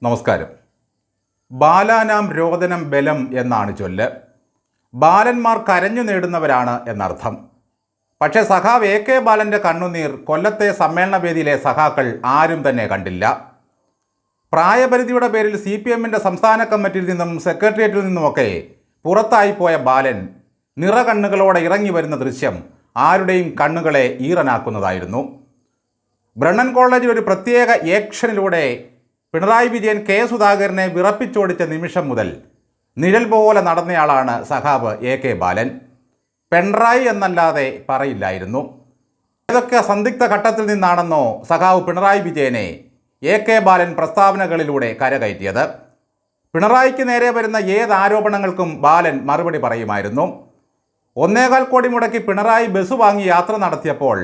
നമസ്കാരം. ബാലാനാം രോദനം ബലം എന്നാണ് ചൊല്ല്. ബാലന്മാർ കരഞ്ഞു നേടുന്നവരാണ് എന്നർത്ഥം. പക്ഷേ സഖാവ് എ കെ ബാലൻ്റെ കണ്ണുനീർ കൊല്ലത്തെ സമ്മേളനവേദിയിലെ സഖാക്കൾ ആരും തന്നെ കണ്ടില്ല. പ്രായപരിധിയുടെ പേരിൽ CPM-ൻ്റെ സംസ്ഥാന കമ്മിറ്റിയിൽ നിന്നും സെക്രട്ടേറിയറ്റിൽ നിന്നുമൊക്കെ പുറത്തായിപ്പോയ ബാലൻ നിറകണ്ണുകളോടെ ഇറങ്ങി വരുന്ന ദൃശ്യം ആരുടെയും കണ്ണുകളെ ഈറനാക്കുന്നതായിരുന്നു. ബ്രണ്ണൻ കോളേജിൽ ഒരു പ്രത്യേക ഏക്ഷനിലൂടെ പിണറായി വിജയൻ കെ സുധാകരനെ വിറപ്പിച്ചോടിച്ച നിമിഷം മുതൽ നിഴൽ പോലെ നടന്നയാളാണ് സഖാവ് എ കെ ബാലൻ. പെൺറായി എന്നല്ലാതെ പറയില്ലായിരുന്നു. ഏതൊക്കെ സന്ദിഗ്ധ ഘട്ടത്തിൽ നിന്നാണെന്നോ സഖാവ് പിണറായി വിജയനെ എ കെ ബാലൻ പ്രസ്താവനകളിലൂടെ കരകയറ്റിയത്. പിണറായിക്ക് നേരെ വരുന്ന ഏത് ആരോപണങ്ങൾക്കും ബാലൻ മറുപടി പറയുമായിരുന്നു. 1.25 കോടി മുടക്കി പിണറായി ബസ് വാങ്ങി യാത്ര നടത്തിയപ്പോൾ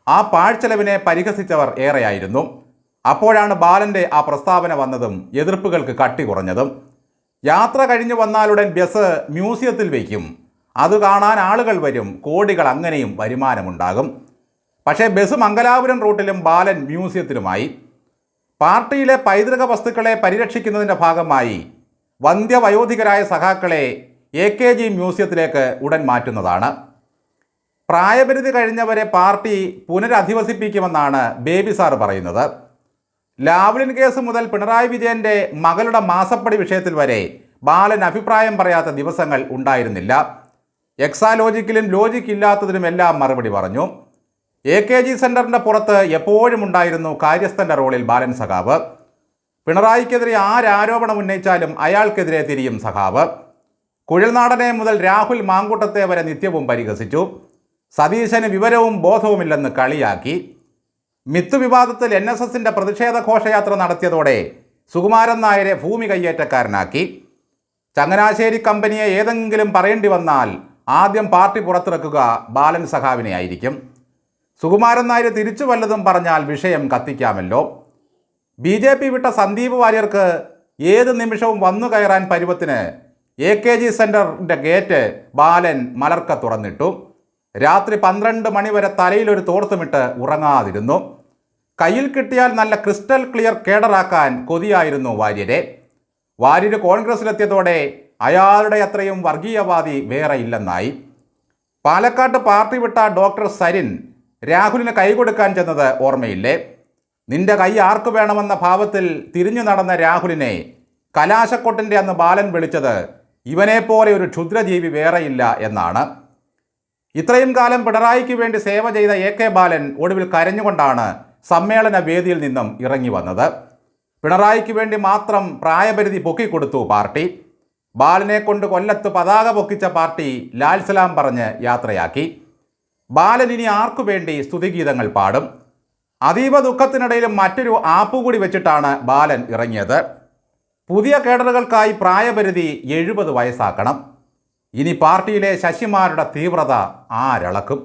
ആ പാഴ്ചെലവിനെ പരിഹസിച്ചവർ ഏറെയായിരുന്നു. അപ്പോഴാണ് ബാലൻ്റെ ആ പ്രസ്താവന വന്നതും എതിർപ്പുകൾക്ക് കട്ടി കുറഞ്ഞതും. യാത്ര കഴിഞ്ഞു വന്നാലുടൻ ബസ് മ്യൂസിയത്തിൽ വയ്ക്കും, അത് കാണാൻ ആളുകൾ വരും, കോടികൾ അങ്ങനെയും വരുമാനമുണ്ടാകും. പക്ഷേ ബസ് മംഗലാപുരം റൂട്ടിലും ബാലൻ മ്യൂസിയത്തിലുമായി. പാർട്ടിയിലെ പൈതൃക വസ്തുക്കളെ പരിരക്ഷിക്കുന്നതിൻ്റെ ഭാഗമായി വന്ധ്യവയോധികരായ സഖാക്കളെ AKG മ്യൂസിയത്തിലേക്ക് ഉടൻ മാറ്റുന്നതാണ്. പ്രായപരിധി കഴിഞ്ഞവരെ പാർട്ടി പുനരധിവസിപ്പിക്കുമെന്നാണ് ബേബി സാർ പറയുന്നത്. ലാവ്ലിൻ കേസ് മുതൽ പിണറായി വിജയൻ്റെ മകളുടെ മാസപ്പടി വിഷയത്തിൽ വരെ ബാലൻ അഭിപ്രായം പറയാത്ത ദിവസങ്ങൾ ഉണ്ടായിരുന്നില്ല. എക്സാലോജിക്കിലും ലോജിക് ഇല്ലാത്തതിനുമെല്ലാം മറുപടി പറഞ്ഞു. AKG സെൻറ്ററിൻ്റെ പുറത്ത് എപ്പോഴും ഉണ്ടായിരുന്നു കാര്യസ്ഥൻ്റെ റോളിൽ ബാലൻ സഖാവ്. പിണറായിക്കെതിരെ ആരോപണം ഉന്നയിച്ചാലും അയാൾക്കെതിരെ തിരിയും സഖാവ്. കുഴൽനാടനെ മുതൽ രാഹുൽ മാങ്കൂട്ടത്തെ വരെ നിത്യവും പരിഹസിച്ചു. സതീശന് വിവരവും ബോധവുമില്ലെന്ന് കളിയാക്കി. മിത്ത് വിവാദത്തിൽ NSSൻ്റെ പ്രതിഷേധ ഘോഷയാത്ര നടത്തിയതോടെ സുകുമാരൻ നായരെ ഭൂമി കയ്യേറ്റക്കാരനാക്കി. ചങ്ങനാശ്ശേരി കമ്പനിയെ ഏതെങ്കിലും പറയേണ്ടി വന്നാൽ ആദ്യം പാർട്ടി പുറത്തിറക്കുക ബാലൻ സഖാവിനെ ആയിരിക്കും. സുകുമാരൻ നായർ തിരിച്ചു വല്ലതും പറഞ്ഞാൽ വിഷയം കത്തിക്കാമല്ലോ. BJP വിട്ട സന്ദീപ് വാര്യർക്ക് ഏത് നിമിഷവും വന്നു കയറാൻ പരുവത്തിന് AKG സെൻറ്ററിൻ്റെ ഗേറ്റ് ബാലൻ മലർക്ക തുറന്നിട്ടു. രാത്രി 12 മണി വരെ തലയിലൊരു തോർത്തുമിട്ട് ഉറങ്ങാതിരുന്നു. കയ്യിൽ കിട്ടിയാൽ നല്ല ക്രിസ്റ്റൽ ക്ലിയർ കേഡറാക്കാൻ കൊതിയായിരുന്നു വാര്യരെ. വാര്യർ കോൺഗ്രസിലെത്തിയതോടെ അയാളുടെ അത്രയും വർഗീയവാദി വേറെ ഇല്ലെന്നായി. പാലക്കാട്ട് പാർട്ടി വിട്ട ഡോക്ടർ സരിൻ രാഹുലിന് കൈകൊടുക്കാൻ ചെന്നത് ഓർമ്മയില്ലേ? നിന്റെ കൈ ആർക്ക് വേണമെന്ന ഭാവത്തിൽ തിരിഞ്ഞു നടന്ന രാഹുലിനെ കലാശക്കൊട്ടിൻ്റെ അന്ന് ബാലൻ വിളിച്ചത് ഇവനെപ്പോലെ ഒരു ക്ഷുദ്രജീവി വേറെയില്ല എന്നാണ്. ഇത്രയും കാലം പിണറായിക്ക് വേണ്ടി സേവ ചെയ്ത എ കെ ബാലൻ ഒടുവിൽ കരഞ്ഞുകൊണ്ടാണ് സമ്മേളന വേദിയിൽ നിന്നും ഇറങ്ങി വന്നത്. പിണറായിക്ക് വേണ്ടി മാത്രം പ്രായപരിധി പൊക്കിക്കൊടുത്തു പാർട്ടി. ബാലനെ കൊണ്ട് കൊല്ലത്ത് പതാക പൊക്കിച്ച പാർട്ടി ലാൽ സലാം പറഞ്ഞ് യാത്രയാക്കി. ബാലൻ ഇനി ആർക്കു വേണ്ടി സ്തുതിഗീതങ്ങൾ പാടും? അതീവ ദുഃഖത്തിനിടയിലും മറ്റൊരു ആപ്പ് കൂടി വെച്ചിട്ടാണ് ബാലൻ ഇറങ്ങിയത്. പുതിയ കേഡറുകൾക്കായി പ്രായപരിധി 70 വയസ്സാക്കണം. ഇനി പാർട്ടിയിലെ ശശിമാരുടെ തീവ്രത ആരളക്കും?